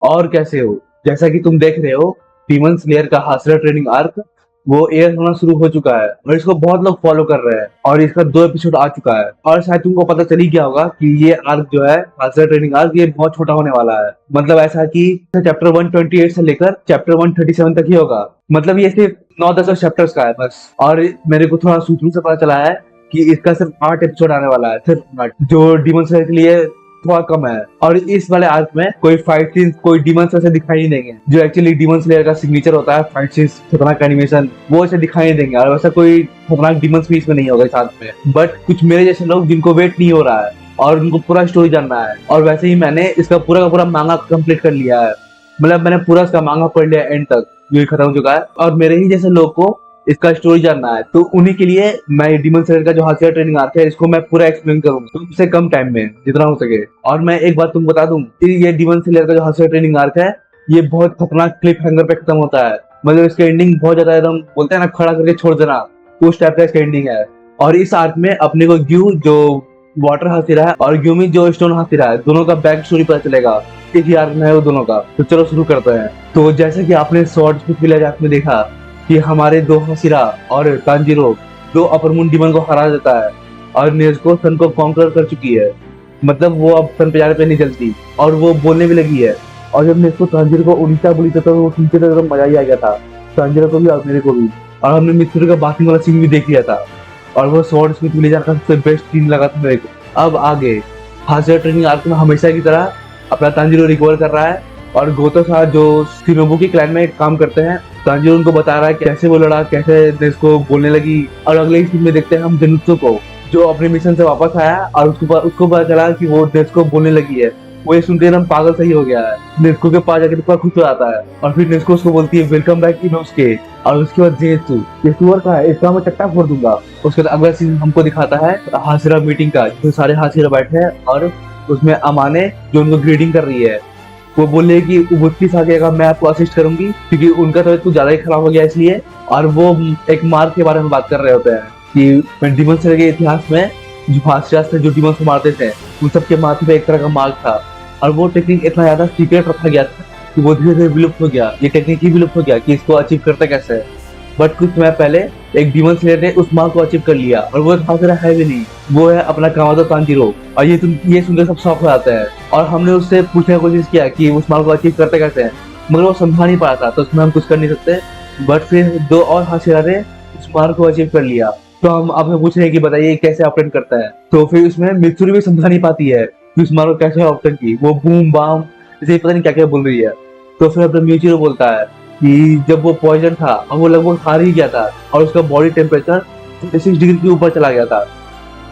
और कैसे हो? जैसा कि तुम देख रहे हो, डीमन स्लेयर का हासिरा ट्रेनिंग आर्क वो एयर होना शुरू हो चुका है और इसको बहुत लोग फॉलो कर रहे हैं और इसका 2 एपिसोड आ चुका है। और शायद तुमको पता चल ही गया होगा कि ये आर्क जो है, हासिरा ट्रेनिंग आर्क, ये बहुत छोटा होने वाला है। मतलब ऐसा कि चैप्टर 128 से लेकर चैप्टर 137 तक ही होगा। मतलब ये सिर्फ 9-10 चैप्टर्स का है बस। और मेरे को थोड़ा सूत्रों से पता चला है कि इसका सिर्फ 8 एपिसोड आने वाला है, सिर्फ 8, जो डीमन स्लेयर के लिए थोड़ा कम है। और इस वाले आर्क में कोई फाइट सीन्स, कोई डीमंस वैसे दिखाई नहीं देंगे, जो एक्चुअली डीमन स्लेयर का सिग्नेचर होता है, फाइट सीन्स, खतरनाक एनिमेशन, वो ऐसे दिखाई नहीं देंगे। और वैसा कोई खतरनाक डीमंस भी इसमें नहीं होगा साथ में। बट कुछ मेरे जैसे लोग जिनको वेट नहीं हो रहा है और उनको पूरा स्टोरी जानना है, और वैसे ही मैंने इसका पूरा का पूरा मांगा कंप्लीट कर लिया है। मतलब मैंने पूरा इसका मांगा पढ़ लिया एंड तक, जो ये खत्म हो चुका है। और मेरे ही जैसे लोग को इसका स्टोरी जानना है, तो उन्हीं के लिए मैं डीमन स्लेयर का जो हासिया ट्रेनिंग आर्क है, इसको मैं पूरा एक्सप्लेन करूंगा तुमसे कम टाइम में जितना हो सके। और मैं एक बात तुमको बता दूं कि ये डीमन स्लेयर का जो हासिया ट्रेनिंग आर्क है, ये बहुत खतरनाक क्लिफ हैंगर पे खत्म होता है। मतलब इसका एंडिंग बहुत ज्यादा एकदम, बोलते हैं ना, खड़ा करके छोड़ देना, उस टाइप का इसका एंडिंग है। और इस आर्क में अपने को ग्यू जो वाटर हासिरा है और ग्यूमी जो स्टोन हासिरा है, दोनों का बैक स्टोरी पता चलेगा। एक ही आर्क में है वो दोनों का। तो चलो शुरू करते हैं। तो जैसे कि आपने शॉर्ट स्पीच विलेज आर्क में देखा कि हमारे दो हासिरा और तांजीरो दो अपर मून डीमन को हरा देता है और नेज़ुको सन को कॉन्कर कर चुकी है। मतलब वो अब सन पे जाने पे नहीं चलती और वो बोलने भी लगी है। और जब नेज़ुको तांजीरो को उल्टा बोली तो वो सुनते तो एकदम मजा ही आ गया था, तांजीरो को भी और मेरे को भी। और हमने मित्सुरी का बाकी वाला सीन भी देख लिया था और वो शॉर्ट स्पीच विलेज आर्क का सबसे बेस्ट सीन लगा था मेरे को। अब आगे हासिरा ट्रेनिंग आर्क में हमेशा की तरह अपना तांजीरो रिकवर कर रहा है और गोतो साथ जो शिनोबु की क्लैन में काम करते हैं, तांजीरो उनको बता रहा है कैसे वो लड़ा, कैसे नेज़ुको बोलने लगी। और अगले ही सीन में देखते हैं हम जेनुत्सु को, जो अपने मिशन से वापस आया और उसको पता चला कि वो नेज़ुको बोलने लगी है। वो ये सुनते एकदम पागल सही हो गया है। नेज़ुको के पास जाकर थोड़ा खुश हो जाता है और फिर नेज़ुको उसको बोलती है वेलकम बैक इनोसुके। और उसके बाद जेत्सु और कहा है इसका मैं चट्टा फोड़ दूंगा। उसके बाद अगला सीन हमको दिखाता है हासिरा मीटिंग का, जो सारे हासिरा बैठे हैं और उसमें अमाने जो उनको ग्रीडिंग कर रही है। वो बोले कि उबुत्की साके का मैं आपको असिस्ट करूंगी क्योंकि उनका तबीयत कुछ ज्यादा ही खराब हो गया इसलिए। और वो एक मार्क के बारे में बात कर रहे होते हैं कि डीमन स्लेयर के इतिहास में जो हासिरा से जो डीमन को मारते थे, उन सबके माथे पे एक तरह का मार्क था। और वो टेक्निक इतना ज्यादा सीक्रेट रखा गया था कि वो धीरे धीरे विलुप्त हो गया। ये टेक्निक ही विलुप्त हो गया कि इसको अचीव करते कैसे है। बट कुछ समय पहले एक डीमन स्लेयर ने उस मार्क को अचीव कर लिया और वो हासिरा है भी नहीं, वो है अपना कामातो तांजीरो। और ये सुनकर सब शॉक हो जाते हैं और हमने उससे पूछने की कोशिश किया कि उस मार्क को अचीव करते कैसे हैं, मगर वो समझा नहीं पा रहा था, तो उसमें हम कुछ कर नहीं सकते। बट फिर दो और हासिरा ने उस मार्क को अचीव कर लिया। तो हम आपसे पूछ रहे हैं कि बताइए कैसे ऑपरेट करता है। तो फिर उसमें मित्सुरी भी समझा नहीं पाती है कि उस मार्क को कैसे ऑपरेट की, वो बूम बाम जैसे पता नहीं क्या क्या बोल रही है। तो फिर अपना म्यूचिरो बोलता है कि जब वो पॉइजन था और वो लगभग हार ही गया था और उसका बॉडी टेम्परेचर 36 डिग्री के ऊपर चला गया था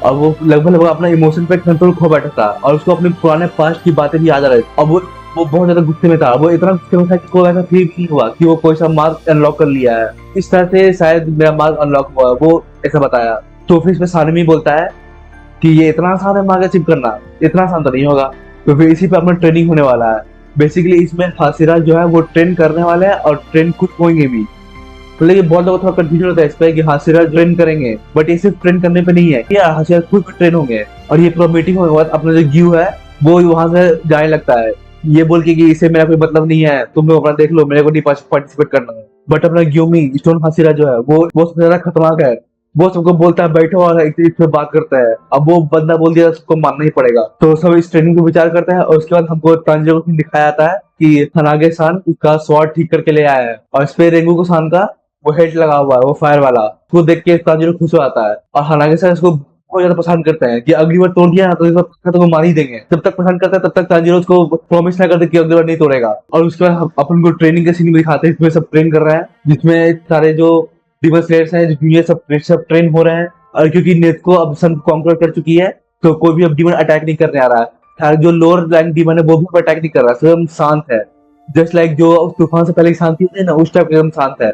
और वो लगभग अपना इमोशन पे कंट्रोल खो बैठा था और उसको अपने पुराने पास्ट की बातें भी याद आ रही थी। और वो बहुत ज्यादा गुस्से में था। वो इतना गुस्से में था कि कोई ऐसा फील नहीं हुआ कि वो कोई सा मार्क अनलॉक कर लिया है। इस तरह से शायद मेरा मार्क अनलॉक हुआ, वो ऐसा बताया। तो फिर इसमें सानमी बोलता है कि ये इतना आसान है मार्क अचीव करना, इतना आसान तो नहीं होगा। तो फिर इसी पे अपना ट्रेनिंग होने वाला है। बेसिकली इसमें हासिरा जो है वो ट्रेन करने वाले हैं और ट्रेन खुद होंगे भी। तो लेकिन बहुत लोगों को थोड़ा कंफ्यूजन होता है इस पे कि हासिरा ट्रेन करेंगे, बट ये सिर्फ ट्रेन करने पे नहीं है, ये हासिरा खुद भी ट्रेन होंगे। और ये पूरा मीटिंग होने के बाद अपना जो ग्यू है वो वहां से जाने लगता है, ये बोल के कि इससे मेरा कोई मतलब नहीं है, तुम लोग अपना देख लो, मेरे को नहीं पार्टिसिपेट करना है। बट अपना ग्यूमी स्टोन हासिरा जो है वो सबसे ज्यादा खतरनाक है। वो सबको बोलता है बैठो और इस पे बात करता है। अब वो बंदा बोल दिया सबको मानना ही पड़ेगा। तो सब इस ट्रेनिंग को विचार करते हैं और उसके बाद हमको तांजीरो को दिखाया जाता है कि हनागे सान उसका स्वॉर्ड ठीक करके ले आया है और इस पे रेंगुको सान का वो हेड लगा हुआ है, वो फायर वाला। उसको देख के तांजीरो खुश हो जाता है और हनागे सान इसको बहुत ज्यादा पसंद करते हैं कि अगली बार तोड़ दिया ना तो इस बार तो मार ही देंगे। जब तक पसंद करता है तब तक तांजीरो उसको प्रॉमिस ना करते कि अगली बार नहीं तोड़ेगा। और उसके बाद अपन को ट्रेनिंग के सीन में दिखाते हैं, इसमें सब ट्रेन कर रहे हैं, जिसमें सारे जो डीमन स्लेयर्स हैं, ये सब ट्रेन हो रहे हैं। और क्योंकि नेज़ुको अब सन कॉन्कर कर चुकी है तो कोई भी अब डीमन अटैक नहीं करने आ रहा है। जो लोअर रैंक डीमन है वो भी अटैक नहीं कर रहा है, एकदम शांत है। जस्ट लाइक जो तूफान से पहले शांति होती है ना, उस टाइप एकदम शांत है।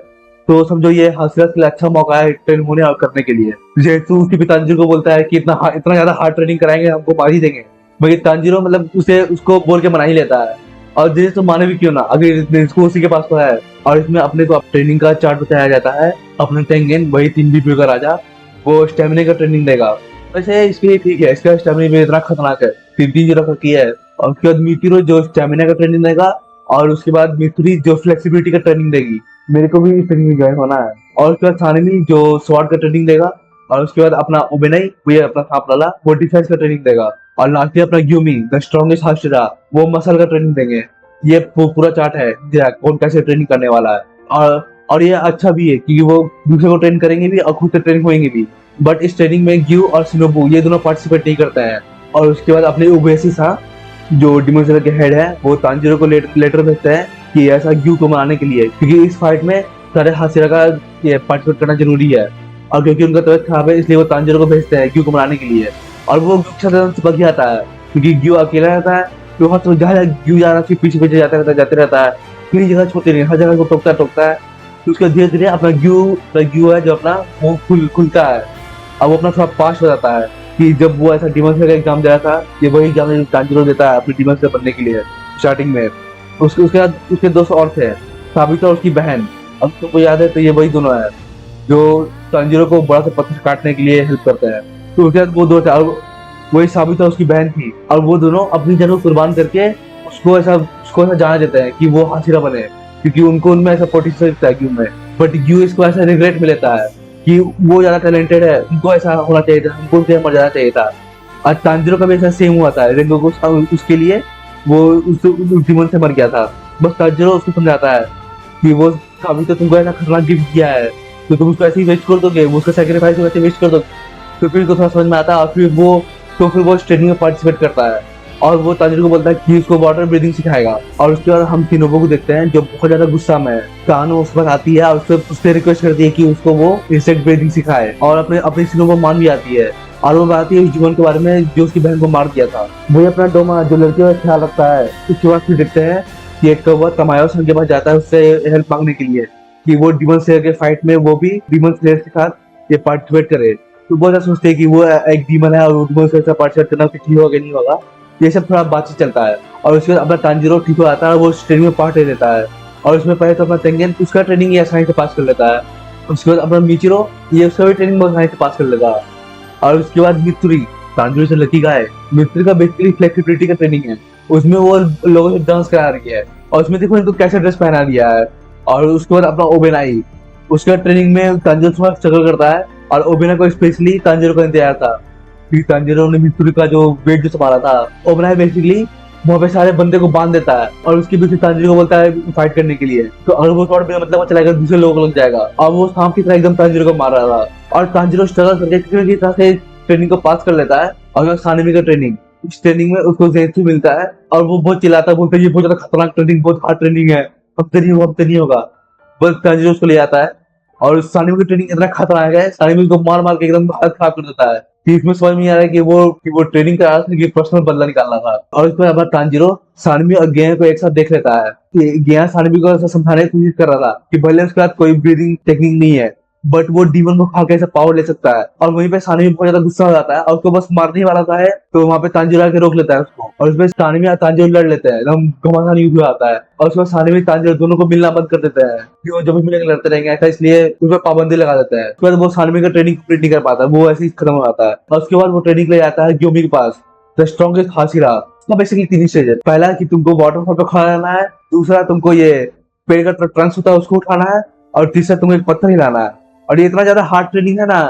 तो समझो ये हासिरा के लिए अच्छा मौका है ट्रेन होने और करने के लिए। जेत्सु उसके पिता तांजीरो को बोलता है कि इतना ज्यादा हार्ड ट्रेनिंग कराएंगे हमको मार ही देंगे, मगर तांजीरो मतलब उसको बोल के मना ही लेता है। और जेत्सु माने भी क्यों ना, अगर नेज़ुको उसी के पास तो है। और इसमें अपने को ट्रेनिंग का चार्ट बताया जाता है। अपने टेंगेन वही 3 बीपीओ का राजा, वो स्टेमिना का ट्रेनिंग देगा। वैसे इसके ठीक है, इसका स्टेमिना भी इतना खतरनाक है, 3-3 जीरो का किया है। और उसके बाद मिकिरो जो स्टेमिना का ट्रेनिंग देगा और उसके बाद मिथुरी जो फ्लेक्सिबिलिटी का ट्रेनिंग देगी, मेरे को भी इस ट्रेनिंग में ज्वाइन होना है। और उसके बाद सानवी जो स्वॉर्ड का ट्रेनिंग देगा। और उसके बाद अपना ओबेनाई, वो ये अपना सांप वाला, वो डिफेंस का ट्रेनिंग देगा। और लास्ट अपना ग्यूमी द स्ट्रॉन्गेस्ट हाशिरा, वो मसल का ट्रेनिंग देंगे। ये पूरा चार्ट है कौन कैसे ट्रेनिंग करने वाला है। और ये अच्छा भी है क्योंकि वो दूसरे को ट्रेन करेंगे भी और खुद से ट्रेनिंग होंगे भी। बट इस ट्रेनिंग में ग्यू और सिनोबू ये दोनों पार्टिसिपेट नहीं करते हैं। और उसके बाद अपने उबेसी सा जो डिमन स्लेयर के हेड है, वो तांजिरो को लेटर भेजते हैं कि ऐसा ग्यू को मारने के लिए, क्योंकि इस फाइट में सारे हाशिरा का ये पार्टिसिपेट करना जरूरी है। और क्योंकि उनका तबियत खराब है इसलिए वो तांजिरो को भेजते हैं ग्यू को मनाने के लिए। और वो ग्यू के साथ चिपक ही आता है क्योंकि ग्यू अकेला रहता है। तो वहाँ तो जहाँ ग्यू जा रहा है पीछे पीछे जाते रहता है, कहीं जगह छोड़ते नहीं, हर जगह को टोकता है। तो उसका धीरे धीरे अपना ग्यू है जो अपना वो खुलता है। अब वो अपना थोड़ा पास हो जाता है कि जब वो ऐसा डिमन स्लेयर का एग्जाम दे रहा था, ये वही एग्जाम तांजिरो देता है अपने डिमन स्लेयर बनने के लिए स्टार्टिंग में। उसके बाद उसके दोस्त और थे, साबिता और उसकी बहन। अब तुमको याद है तो ये वही दोनों है जो तांजिरो को बड़ा सा पत्थर काटने के लिए हेल्प करते हैं। तो उसके बाद वो दो थे और वही साबिता उसकी बहन थी। और वो दोनों अपनी जान को कुर्बान करके उसको ऐसा जाना देते हैं कि वो हाशिरा बने, क्योंकि उनको उनमें ऐसा पोटेंशियल था ग्यू में। बट ग्यू इसको ऐसा रिग्रेट में लेता है कि वो ज्यादा टैलेंटेड है, उनको ऐसा होना चाहिए था, हमको उनसे मर जाना चाहिए था। और तांजिरो का भी ऐसा सेम हुआ था, रेंगो को उसके लिए वो उस डिमन से मर गया था। बस तांजिरो उसको समझाता है कि वो अभी तो तुमको ऐसा खतरनाक गिफ्ट दिया है तो तुम उसको ऐसे ही वेस्ट कर दोगे, वो उसका सेक्रीफाइस को ऐसे वेस्ट कर दोगे। तो फिर उसको थोड़ा समझ में आता है और फिर वो ट्रेनिंग में पार्टिसिपेट करता है। और वो तांजिरो को बोलता है कि उसको वाटर ब्रीदिंग सिखाएगा। और उसके बाद हम सिनोबू को देखते हैं जो बहुत ज्यादा गुस्सा में है। कानो उस पर आती है और उससे रिक्वेस्ट करती है कि उसको वो इंसेक्ट ब्रीदिंग सिखाए। और अपने सिनोबू मान भी आती है और वो बताती है उस जीवन के बारे में जो उसकी बहन को मार दिया था। वही अपना डोमा जो लड़कियों का ख्याल रखता है। उसके बाद फिर देखते हैं कि एक वह तमायो सन के पास जाता है उससे हेल्प मांगने के लिए कि वो डिमन स्लेयर के फाइट में वो भी डिमन स्लेयर के साथ ये पार्टिसिपेट करे। तो बहुत ज्यादा सोचते हैं कि वो एक डीमन है और डिमन स्लेयर से पार्टिसिपेट करना ठीक होगा कि नहीं होगा। ये सब थोड़ा बातचीत चलता है और उसके बाद अपना तांजिरो ठीक हो जाता है और वो ट्रेनिंग में पार्ट ले लेता है। और उसमें पहले तो अपना तेंगेन उसका ट्रेनिंग ये आसानी से पास कर लेता है। उसके बाद अपना मिचिरो ये उसका भी ट्रेनिंग बहुत आसानी से पास कर लेगा। और उसके बाद मित्रुरी तांजिरो से लकी गाय, मित्रुरी का बेसिकली फ्लेक्सिबिलिटी का ट्रेनिंग है। उसमें वो लोगों से डांस करा रही है और उसमें देखो इनको कैसा ड्रेस पहना दिया है। और उसके बाद अपना ओबेनाई, उसका ट्रेनिंग में तांजिरो थोड़ा स्ट्रगल करता है और ओबेनाई को स्पेशली तांजिरो का इंतजार था कि तांजिरो ने मित्रुरी का जो वेट जो संभाला था। ओबेनाई बेसिकली वहाँ पे सारे बंदे को बांध देता है और उसके पीछे तांजिरो को बोलता है फाइट करने के लिए। तो अगर वो शॉट बिना मतलब चलाएगा दूसरे लोगों को लग जाएगा। और वो सांप की तरह एकदम तांजिरो को मार रहा था और तांजिरो स्ट्रगल करके किसी तरह से ट्रेनिंग को पास कर लेता है। और सानवी का ट्रेनिंग, इस ट्रेनिंग में उसको जेंसु मिलता है और वो बहुत चिल्लाता है, बोलता है ये बहुत ज्यादा खतरनाक ट्रेनिंग, बहुत हार्ड ट्रेनिंग है, अब तो नहीं होगा। बस तांजिरो उसको ले आता है और सानवी की ट्रेनिंग इतना खतरनाक है, सानवी को मार मार के एकदम हालत खराब कर देता है कि इसमें समझ में नहीं आ रहा है कि वो ट्रेनिंग कर रहा था कि पर्सनल बदला निकालना था। और इसमें अब तांजिरो सानवी और गेया को एक साथ देख लेता है। गेया सानवी को ऐसा समझाने की कोशिश कर रहा था कि भले उसके बाद कोई ब्रीदिंग टेक्निक नहीं है बट वो डीमन को खा के ऐसा पावर ले सकता है। और वहीं पे सानवी बहुत ज्यादा गुस्सा हो जाता है और उसको बस मारने ही वाला था है, तो वहाँ पे तांजिरो आके रोक लेता है उसको। और उसमें सानवी और तांजिरो लड़ लेते हैं, एकदम घमासान युद्ध हो जाता है। और उसमें सानवी तांजिरो दोनों को मिलना बंद कर देते हैं कि वो जब भी मिलेंगे लड़ते रहेंगे ऐसा, इसलिए उसमें पाबंदी लगा देते हैं। उसके बाद वो सानवी का ट्रेनिंग कंप्लीट नहीं कर पाता, वो ऐसे ही खत्म हो जाता है। और उसके बाद वो ट्रेनिंग ले जाता है ग्योमी के पास, द स्ट्रॉन्गेस्ट हाशिरा। उसका बेसिकली 3 स्टेज है। पहला कि तुमको वाटरफॉल पे खड़ा रहना है, दूसरा तुमको ये पेड़ का ट्रंक होता है उसको उठाना है, और तीसरा तुमको एक पत्थर हिलाना है। और ये इतना ज्यादा हार्ड ट्रेनिंग है ना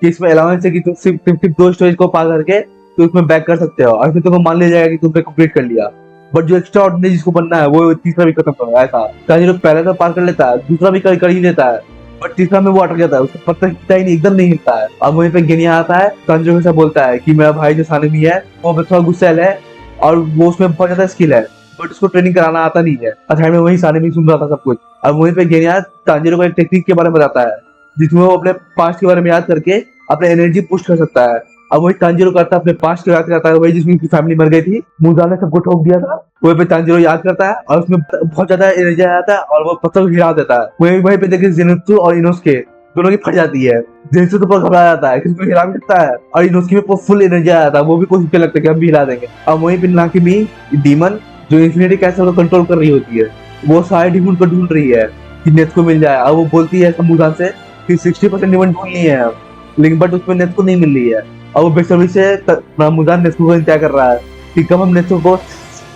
कि इसमें अलाउंस है कि तुम सिर्फ 2 स्टेज को पार करके तो उसमें बैक कर सकते हो और फिर तुमको मान लिया जाएगा कि तुमने कंप्लीट कर लिया। बट जो एक्स्ट्रा ऑर्डिनरी जिसको बनना है वो तीसरा भी खत्म कर रहा है। ऐसा तांजिरो पहले तो पार कर लेता है, दूसरा भी कर ही लेता है, बट तीसरा में वो अटक जाता है, उसका पत्थर हिलता ही नहीं, एकदम नहीं हिलता है। और वहीं पे गेनिया आता है, तांजिरो से बोलता है कि मेरा भाई जो सानवी है वो थोड़ा गुस्सैल है और वो उसमें बहुत ज्यादा स्किल है बट उसको ट्रेनिंग कराना आता नहीं है। अच्छा में वही सानवी सुन रहा था सब कुछ। और वहीं पे गेनिया तांजिरो को एक टेक्निक के बारे में बताता है जिसमें वो अपने पास्ट के बारे में याद करके अपने एनर्जी पुश कर सकता है। अब वही तांजिरो करता है, अपने पास्ट को याद करता है, वही जिसमें उसकी फैमिली मर गई थी, मुजान ने सबको ठोक दिया था, वही पे तांजिरो याद करता है और उसमें बहुत ज्यादा एनर्जी आ जाता है और वो पत्थर हिला देता है। वही पे देखिए जेनित्सु और इनोस्के दोनों की फट जाती है। जेनित्सु तो घबरा जाता है कि उसको हिला भी सकता है और इनोस्के में फुल एनर्जी आ जाता है, वो भी कोशिश करने लगता है कि हम भी हिला देंगे। अब वही पे नाकिमी डीमन जो इन्फिनिटी कैसल को कंट्रोल कर रही होती है, वो सारे डीमन को ढूंढ रही है कि नेत्सु को मिल जाए। और वो बोलती है मुजान से कि 60% डीमन ढूंढ लिए हैं लेकिन बट उसमें नेत्सु नहीं मिल रही है। और वो बेसब्री से मुजान नेत्सु को इंतजार कर रहा है कि कब हम नेत्सु को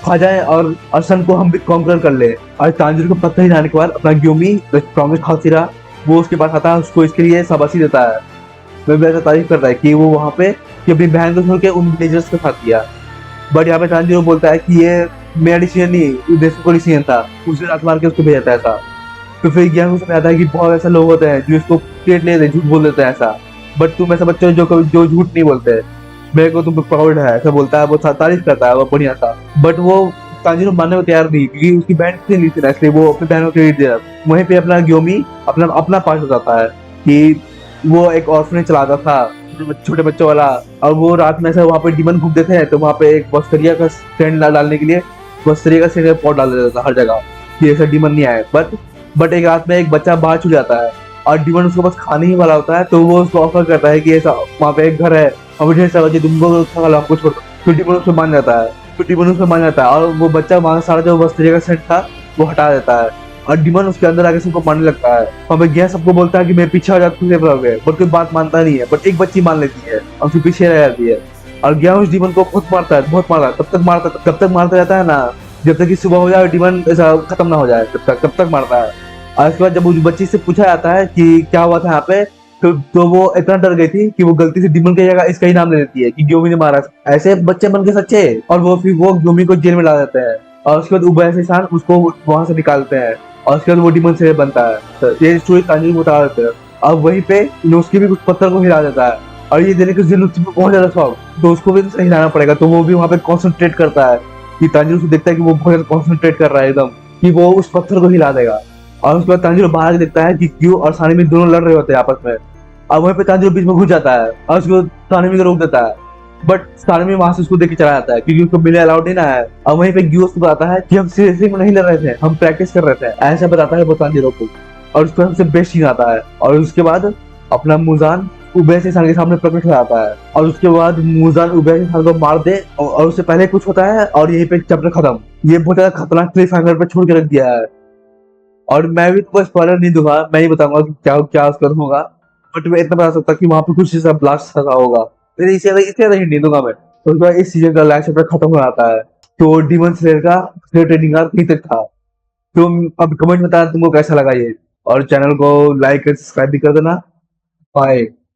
खा जाए और सन को हम भी कॉन्कर कर ले। और तांजिरो को पत्थर हिलाने के बाद अपना ग्योमी प्रॉमिस हासिरा वो उसके पास आता है, उसको इसके लिए शाबाशी देता है। वह भी ऐसा तारीफ करता है कि वो वहाँ पे कि अपनी बहन को छोड़ के उन विलेजर्स के साथ किया। बट यहाँ पे तांजिरो बोलता है कि ये मेरा डिसीजन नहीं, देशों का डिसीजन था, उसे रात मार के उसको भेजा था ऐसा। तो फिर ज्ञान को समझ आता है कि बहुत ऐसे लोग होते हैं जो इसको पेट ले लेते, झूठ बोल देते हैं ऐसा। बट तुम ऐसा बच्चे हो जो कभी जो झूठ नहीं बोलते, मेरे को तुम पे प्राउड है ऐसा बोलता है। वो तारीफ करता है वो बढ़िया था। बट वो तांजिरो मानने को तैयार नहीं, क्योंकि उसकी बहन से नहीं थी ना, इसलिए वो अपनी बहन को क्रेडिट दिया। वहीं पे अपना ग्योमी अपना अपना पार्ट हो जाता है कि वो एक ऑर्फनेज चलाता था छोटे बच्चों वाला। और वो रात में ऐसा वहाँ पे डीमन घूमते थे, तो वहाँ पे एक बस्तरिया का स्टैंड डालने के लिए बस्तरिया का स्टैंड पॉट डाल देता था हर जगह कि ऐसा डीमन नहीं आए। बट एक रात में एक बच्चा बाहर छूट जाता है और डीमन उसको बस खाने ही वाला होता है, तो वो उसको ऑफर करता है कि ऐसा वहाँ पे एक घर है, वहाँ पे ढेर सारा बच्चे, तुमको खा लो हमको छोड़ दो। तो डीमन उसमें मान जाता है, तो डीमन उसमें मान जाता है और वो बच्चा वहाँ सारा जो बस्तरिया का सेट था वो हटा देता है। और डीमन उसके अंदर आके सबको मारने लगता है। वहाँ पे गैस सबको बोलता है कि मैं पीछे आ जाता हूँ रहोगे, बट कोई बात मानता नहीं है। बट एक बच्ची मान लेती है और फिर पीछे रह जाती है। और गया उस डीमन को बहुत मारता है, बहुत मारता है, तब तक मारता रहता है ना जब तक कि सुबह हो जाए, डीमन ऐसा खत्म ना हो जाए, तब तक मारता है। और उसके बाद जब उस बच्ची से पूछा जाता है कि क्या हुआ था यहाँ पे, तो वो इतना डर गई थी कि वो गलती से डीमन की जगह इसका ही नाम ले लेती है कि ग्योमी ने मारा। ऐसे बच्चे बन के सच्चे। और वो फिर वो ग्योमी को जेल में ला देते हैं और उसके बाद उबैसे-सान उसको वहां से निकालते हैं और उसके बाद वो डीमन स्लेयर बनता है। तो ये स्टोरी तांजिरो में बता देते हैं। और वहीं पे इनोसुके भी कुछ पत्थर को हिला देता है और ये देने के जिनोसुके को बहुत ज्यादा शौक, तो उसको भी तो हिलाना पड़ेगा। तो वो भी वहाँ पे कॉन्सेंट्रेट करता है कि तांजिरो से देखता है कि वो बहुत ज्यादा कॉन्सेंट्रेट कर रहा है एकदम कि वो उस पत्थर को हिला देगा। और उसके बाद तांजिरो बाहर देखता है कि क्यों और सानिमी दोनों लड़ रहे होते हैं आपस में। और वहीं पे तांजिरो बीच में घुस जाता है और उसको सानिमी को रोक देता है। बट सानिमी वहां से उसको देख के चला जाता है क्योंकि उसको मिले अलाउड नहीं ना है। और वहीं पे ग्यू उसको बताता है कि हम सीरियसली में नहीं लड़ रहे थे, हम प्रैक्टिस कर रहे थे, ऐसा बताता है वो तांजिरो को। और उसको सबसे बेस्ट सीन आता है और उसके बाद अपना मुजान उबैसे-सान के सामने प्रकट हो जाता है और उसके बाद मुजान उबैसे-सान को मार दे और उससे पहले कुछ होता है और यहीं पे चैप्टर खत्म। ये बहुत ज्यादा खतरनाक क्लिफ हैंगर पे छोड़ के रख दिया है। और मैं भी तुमको स्पॉइलर नहीं दूंगा, मैं ही बताऊंगा कि क्या क्या उसका होगा। बट मैं इतना बता सकता कि वहां पे कुछ ऐसा ब्लास्ट सा होगा। फिर इसे इसे हिंट नहीं दूंगा मैं। तो उसके बाद इस सीजन का लास्ट चैप्टर खत्म हो जाता है। तो डीमन स्लेयर का ट्रेनिंग आर्क यहीं तक था। तुम अब कमेंट बता तुमको कैसा लगा ये, और चैनल को लाइक सब्सक्राइब भी कर देना। बाय।